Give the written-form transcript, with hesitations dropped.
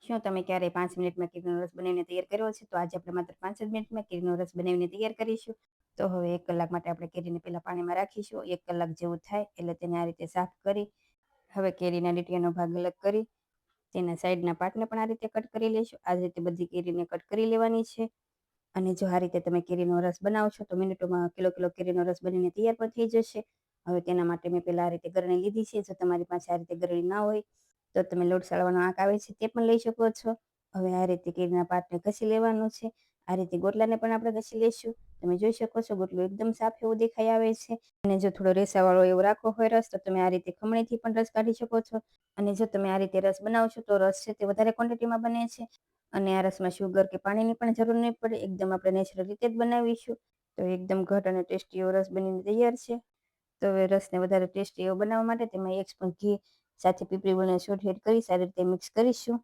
શું તમે ક્યારેય 5 મિનિટમાં કેરીનો રસ બનાવીને તૈયાર કર્યો છે? તો આજે આપણે માત્ર 5 જ મિનિટમાં કેરીનો રસ બનાવીને તૈયાર કરીશું. તો હવે 1 કલાક માટે આપણે કેરીને પહેલાં પાણીમાં રાખીશું. 1 કલાક જેવું થાય એટલે તેને આ રીતે સાફ કરી, હવે કેરીના ડીટીયાનો ભાગ અલગ કરી, તેના સાઈડના પાર્ટને પણ આ રીતે કટ કરી લઈશું. આ જ રીતે બધી કેરીને કટ કરી લેવાની છે. અને જો આ રીતે તમે કેરીનો રસ બનાવશો તો મિનિટોમાં કિલો કેરીનો રસ બનીને તૈયાર પણ થઈ જશે. હવે તેના માટે મેં પહેલાં આ રીતે ગરણી લીધી છે. જો તમારી પાસે આ રીતે ગરણી ના હોય તો તમે લોટ સાળવાનો આંક આવે છે તે પણ લઈ શકો છો. હવે આ રીતે કેરીના પાર્ટને ઘસી લેવાનું છે. આ રીતે ગોટલાને પણ આપણે ઘસી લઈશું. તમે જોઈ શકો છો ગોટલો એકદમ સાફ એવો દેખાઈ આવે છે. અને જો થોડો રેસાવાળો એવો રાખવો હોય રસ તો તમે આ રીતે ખમણીથી પણ રસ કાઢી શકો છો. અને જો તમે આ રીતે રસ બનાવશો તો રસ છે તે વધારે ક્વોન્ટિટીમાં બને છે. અને આ રસમાં શુગર કે પાણીની પણ જરૂર નહીં પડે. એકદમ આપણે નેચરલ રીતે જ બનાવીશું. તો એકદમ ઘટ અને ટેસ્ટી એવો રસ બનીને તૈયાર છે. તો હવે રસને વધારે ટેસ્ટી એવો બનાવવા માટે તેમાં 1 સ્પૂન ઘી સાથે પીપળી ગળેલો સોઠ એડ કરી સારી રીતે મિક્સ કરીશું.